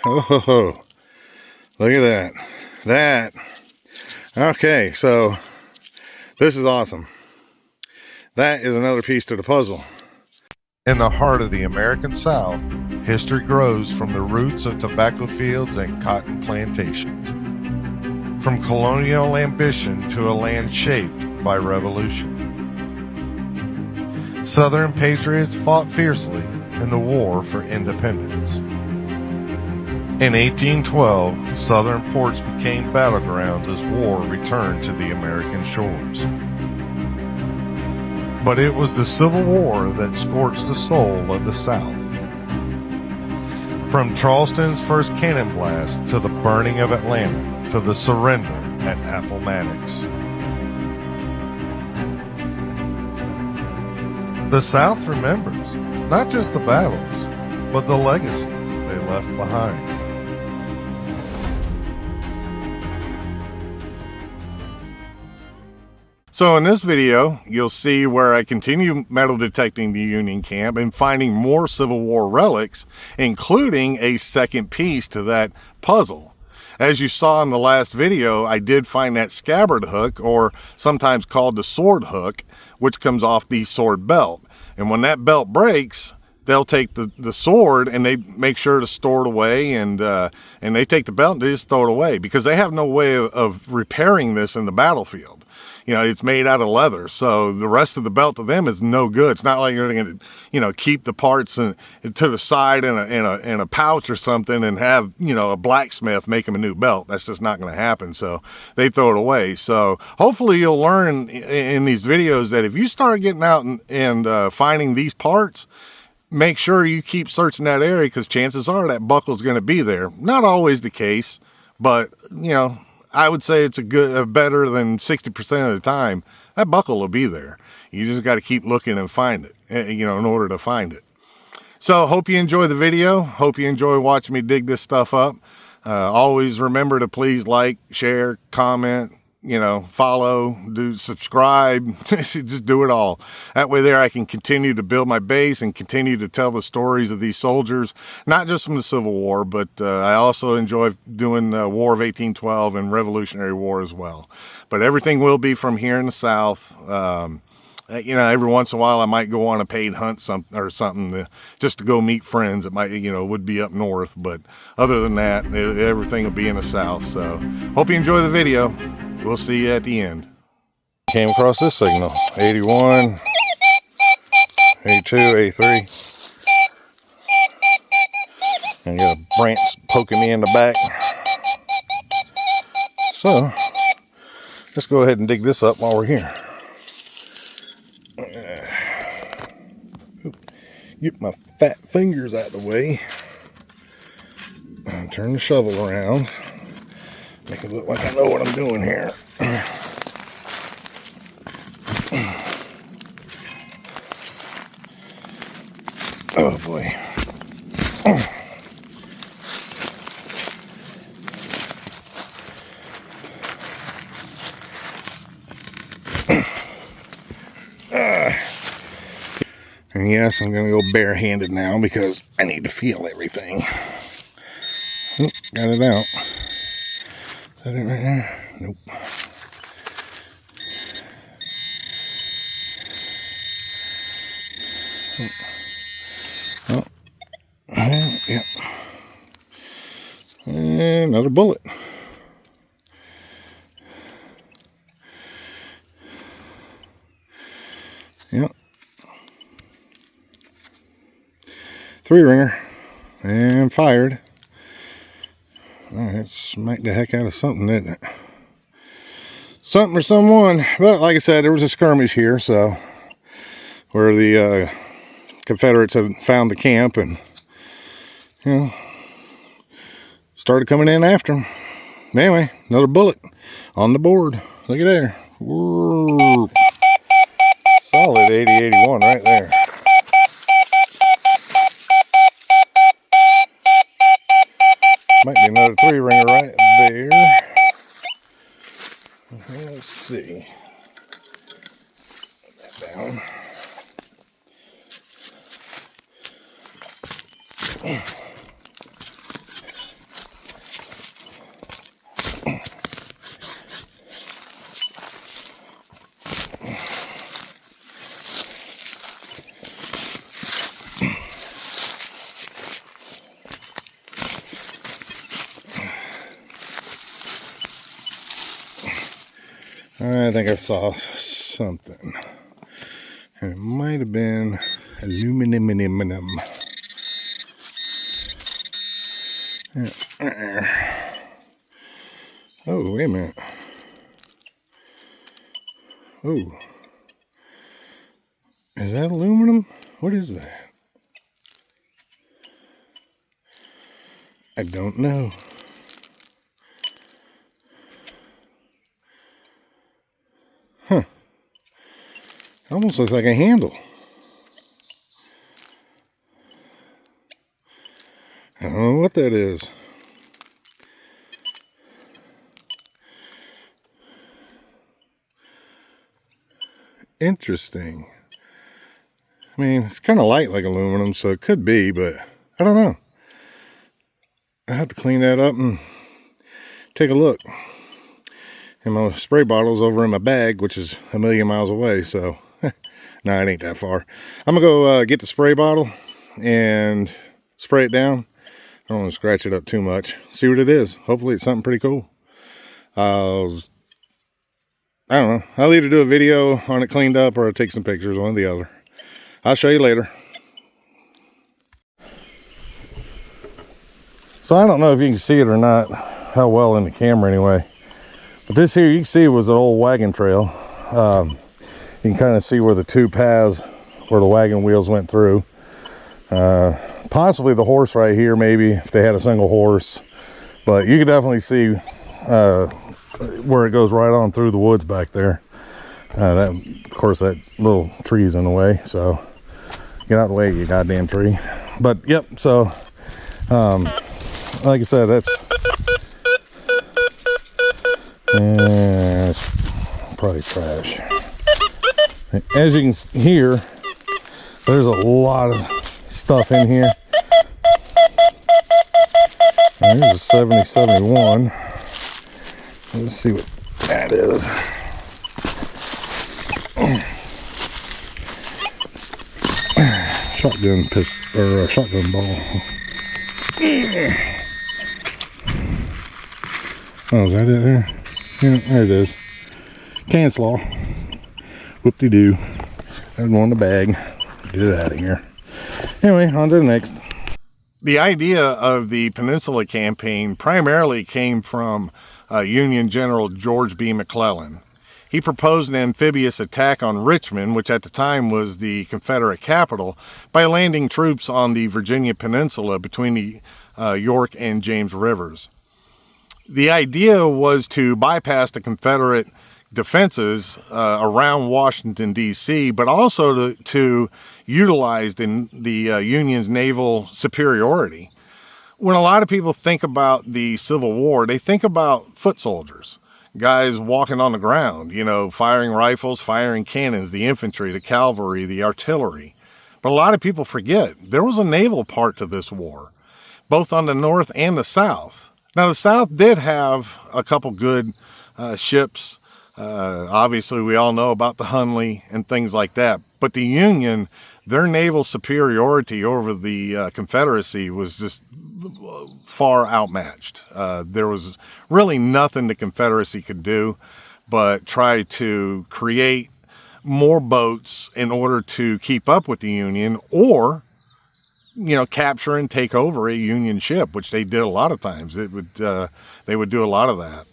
Oh, look at that. Okay, so this is awesome. That is another piece to the puzzle. In the heart of the American South, history grows from the roots of tobacco fields and cotton plantations. From colonial ambition to a land shaped by revolution. Southern patriots fought fiercely in the War for Independence. In 1812, Southern ports became battlegrounds as war returned to the American shores. But it was the Civil War that scorched the soul of the South. From Charleston's first cannon blast to the burning of Atlanta to the surrender at Appomattox. The South remembers not just the battles, but the legacy they left behind. So in this video, you'll see where I continue metal detecting the Union camp and finding more Civil War relics, including a second piece to that puzzle. As you saw in the last video, I did find that scabbard hook, or sometimes called the sword hook, which comes off the sword belt. And when that belt breaks, they'll take the sword and they make sure to store it away, and they take the belt and they just throw it away because they have no way of repairing this in the battlefield. You know, it's made out of leather, so the rest of the belt to them is no good. It's not like you're going to, you know, keep the parts to the side in a pouch or something and have, you know, a blacksmith make them a new belt. That's just not going to happen. So they throw it away. So hopefully you'll learn in these videos that if you start getting out and finding these parts, make sure you keep searching that area, because chances are that buckle's going to be there. Not always the case, but, you know, I would say it's better than 60% of the time, that buckle will be there. You just got to keep looking and find it, you know, in order to find it. So hope you enjoy the video. Hope you enjoy watching me dig this stuff up. Always remember to please like, share, comment, you know, follow, subscribe, just do it all. That way there I can continue to build my base and continue to tell the stories of these soldiers, not just from the Civil War, but I also enjoy doing War of 1812 and Revolutionary War as well. But everything will be from here in the South. You know, every once in a while I might go on a paid hunt something just to go meet friends. It might, you know, would be up north, but other than that, everything will be in the South. So hope you enjoy the video. We'll see you at the end. Came across this signal, 81, 82, 83. And got a branch poking me in the back. So let's go ahead and dig this up while we're here. Get my fat fingers out of the way. And turn the shovel around. Make it look like I know what I'm doing here. Oh boy. And yes, I'm going to go barehanded now because I need to feel everything. Oh, got it out. Is that it right there? Nope. Oh. Yep. And another bullet. Yep. 3-ringer. And fired. Alright, smacked the heck out of something, didn't it? Something or someone. But like I said, there was a skirmish here, so where the Confederates had found the camp and, you know, started coming in after them. Anyway, another bullet on the board. Look at there. Whoa. Solid 80-81 right there. Might be another 3-ringer right there. Let's see. Put that down. I think I saw something. And it might have been aluminum. Oh, wait a minute. Oh. Is that aluminum? What is that? I don't know. Huh. Almost looks like a handle. I don't know what that is. Interesting. I mean, it's kind of light like aluminum, so it could be, but I don't know. I have to clean that up and take a look. And my spray bottle's over in my bag, which is a million miles away, so no, it ain't that far. I'm gonna go get the spray bottle and spray it down. I don't want to scratch it up too much. See what it is. Hopefully it's something pretty cool. I don't know. I'll either do a video on it cleaned up or I'll take some pictures, one or the other. I'll show you later. So I don't know if you can see it or not, how well in the camera anyway. But this here, you can see, was an old wagon trail. You can kind of see where the two paths, where the wagon wheels went through. Possibly the horse right here, maybe, if they had a single horse. But you can definitely see where it goes right on through the woods back there. Of course, that little tree's in the way, so get out of the way, you goddamn tree. But yep, so like I said, that's probably trash. As you can hear, there's a lot of stuff in here. There's a 7071. Let's see what that is. Shotgun pistol, or shotgun ball. Oh, is that it there? Yeah, there it is. Cancel. Whoop-de-doo. There's one in the bag. Get it out of here. Anyway, on to the next. The idea of the Peninsula Campaign primarily came from Union General George B. McClellan. He proposed an amphibious attack on Richmond, which at the time was the Confederate capital, by landing troops on the Virginia Peninsula between the York and James Rivers. The idea was to bypass the Confederate defenses around Washington, D.C., but also to utilize the Union's naval superiority. When a lot of people think about the Civil War, they think about foot soldiers, guys walking on the ground, you know, firing rifles, firing cannons, the infantry, the cavalry, the artillery. But a lot of people forget there was a naval part to this war, both on the North and the South. Now, the South did have a couple good ships. Obviously, we all know about the Hunley and things like that. But the Union, their naval superiority over the Confederacy was just far outmatched. There was really nothing the Confederacy could do but try to create more boats in order to keep up with the Union, or, you know, capture and take over a Union ship, which they did a lot of times. They would do a lot of that,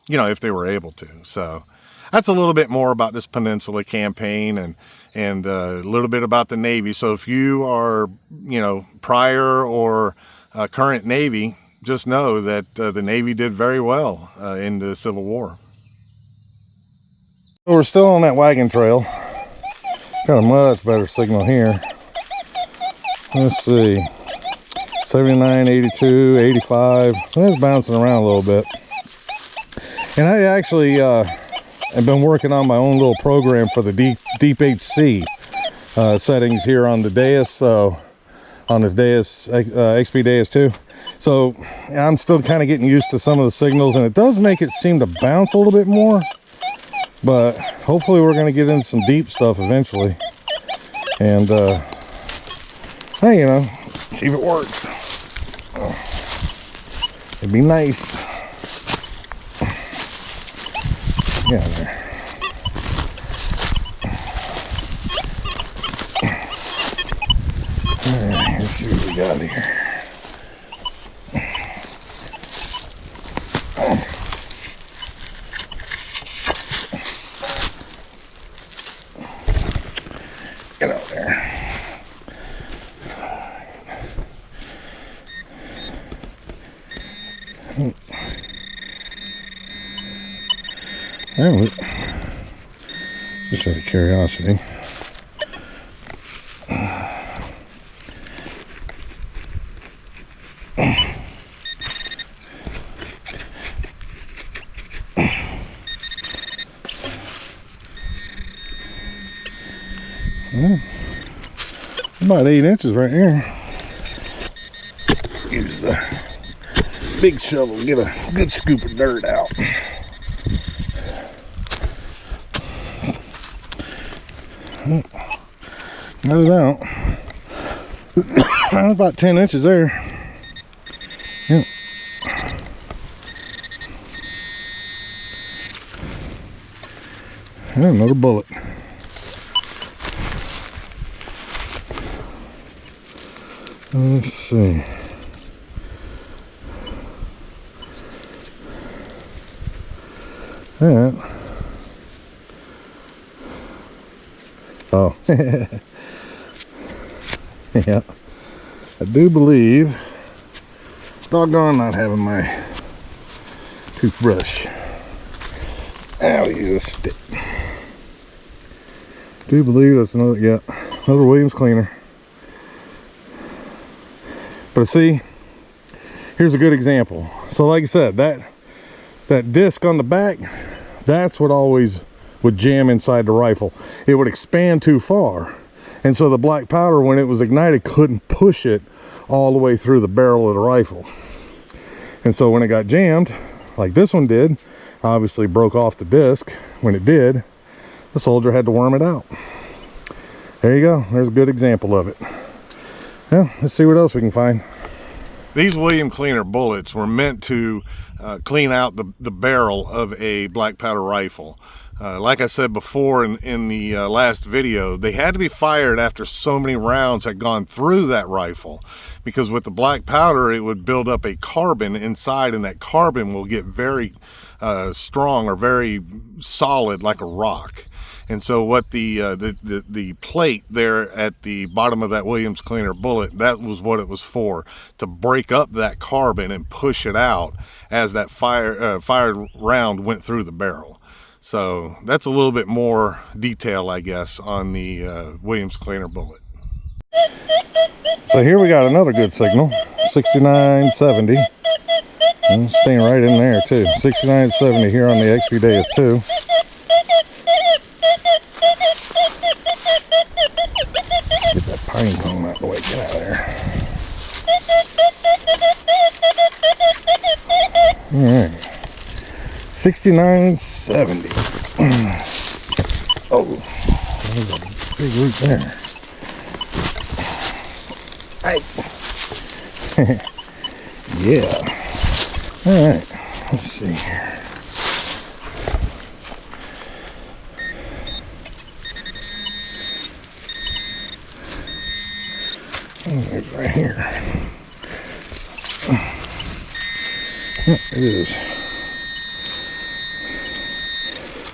you know, if they were able to. So that's a little bit more about this Peninsula Campaign and a little bit about the Navy. So if you are, you know, prior or current Navy, just know that the Navy did very well in the Civil War. So we're still on that wagon trail. Got a much better signal here. Let's see, 79, 82, 85. It's bouncing around a little bit. And I actually have been working on my own little program for the Deep HC settings here on the dais. So on this dais, XP dais 2. So I'm still kind of getting used to some of the signals, and it does make it seem to bounce a little bit more. But hopefully we're going to get into some deep stuff eventually. And hey, you know, see if it works. It'd be nice. Yeah, there. Alright, let's see what we got here. Get out there. Well, just out of curiosity. Well, about 8 inches right here. Use the big shovel to get a good scoop of dirt out. Got it out. About 10 inches there. Yep. And another bullet. Let's see. That. Oh. Yeah. I do believe, doggone not having my toothbrush. I'll use a stick. Do believe that's another, yeah, another Williams cleaner. But see, here's a good example. So like I said, that disc on the back, that's what always would jam inside the rifle. It would expand too far. And so the black powder, when it was ignited, couldn't push it all the way through the barrel of the rifle. And so when it got jammed, like this one did, obviously broke off the disc. When it did, the soldier had to worm it out. There you go. There's a good example of it. Well, let's see what else we can find. These Williams cleaner bullets were meant to clean out the barrel of a black powder rifle. Like I said before in the last video, they had to be fired after so many rounds had gone through that rifle, because with the black powder it would build up a carbon inside, and that carbon will get very strong or very solid like a rock. And so what the plate there at the bottom of that Williams cleaner bullet, that was what it was for, to break up that carbon and push it out as that fired round went through the barrel. So that's a little bit more detail, I guess, on the Williams cleaner bullet. So here we got another good signal, 6970. And staying right in there too. 6970 here on the XP Deus too. Get that pine cone out of the way. Get out of there. All right. 6970. Oh, there's a big root there. Right. Yeah. All right. Let's see here. Oh, it's right here. Yep, it is.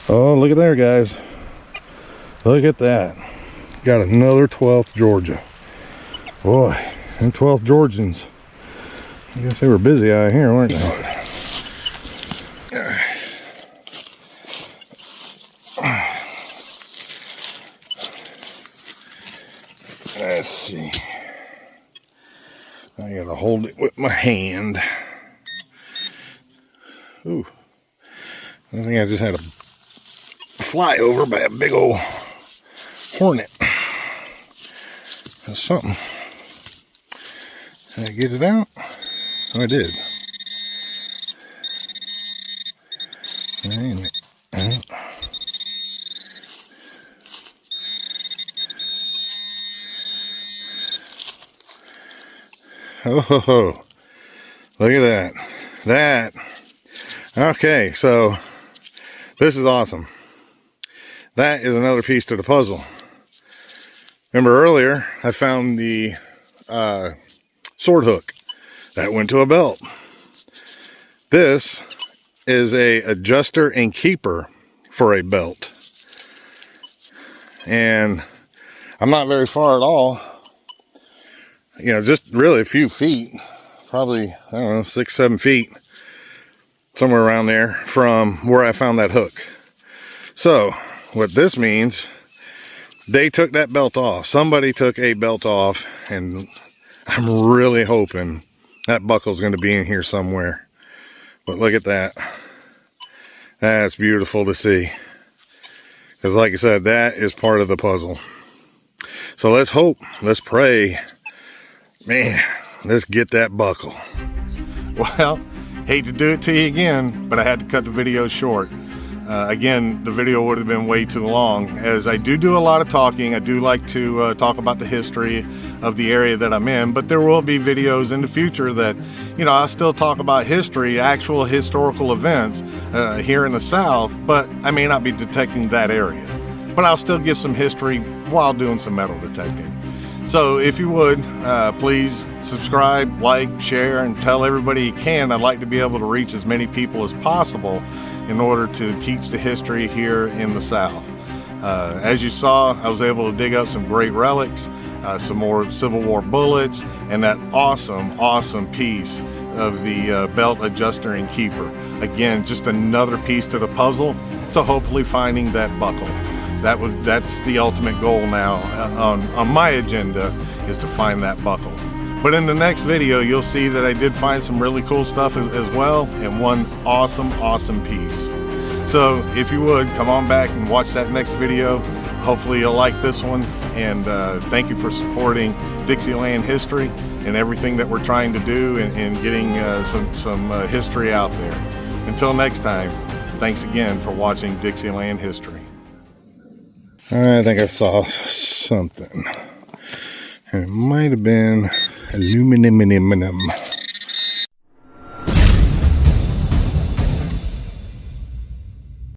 Oh, look at there, guys. Look at that. Got another 12th Georgia. Boy, and 12th Georgians. I guess they were busy out here, weren't they? Let's see. I gotta hold it with my hand. Ooh. I think I just had a fly over by a big old hornet. That's something. Did I get it out? Oh, I did. Oh, ho, ho. Look at that. Okay, so This is awesome. That is another piece to the puzzle. Remember earlier, I found the sword hook. That went to a belt. This is a adjuster and keeper for a belt. And I'm not very far at all. You know, just really a few feet. Probably, I don't know, 6-7 feet. Somewhere around there from where I found that hook. So, what this means, they took that belt off. Somebody took a belt off, and I'm really hoping that buckle's going to be in here somewhere. But look at that. That's beautiful to see. Because like I said, that is part of the puzzle. So let's hope, let's pray. Man, let's get that buckle. Well, hate to do it to you again, but I had to cut the video short. Again, the video would have been way too long, as I do a lot of talking. I do like to talk about the history of the area that I'm in, but there will be videos in the future that, you know, I'll still talk about history, actual historical events here in the South, but I may not be detecting that area. But I'll still give some history while doing some metal detecting. So if you would, please subscribe, like, share, and tell everybody you can. I'd like to be able to reach as many people as possible in order to teach the history here in the South. As you saw, I was able to dig up some great relics, some more Civil War bullets, and that awesome piece of the belt adjuster and keeper. Again, just another piece to the puzzle to hopefully finding that buckle. That's the ultimate goal now on my agenda, is to find that buckle. But in the next video, you'll see that I did find some really cool stuff as well, and one awesome piece. So if you would, come on back and watch that next video. Hopefully you'll like this one, and thank you for supporting Dixieland history and everything that we're trying to do and getting some history out there. Until next time, thanks again for watching Dixieland history. I think I saw something. It might have been aluminum.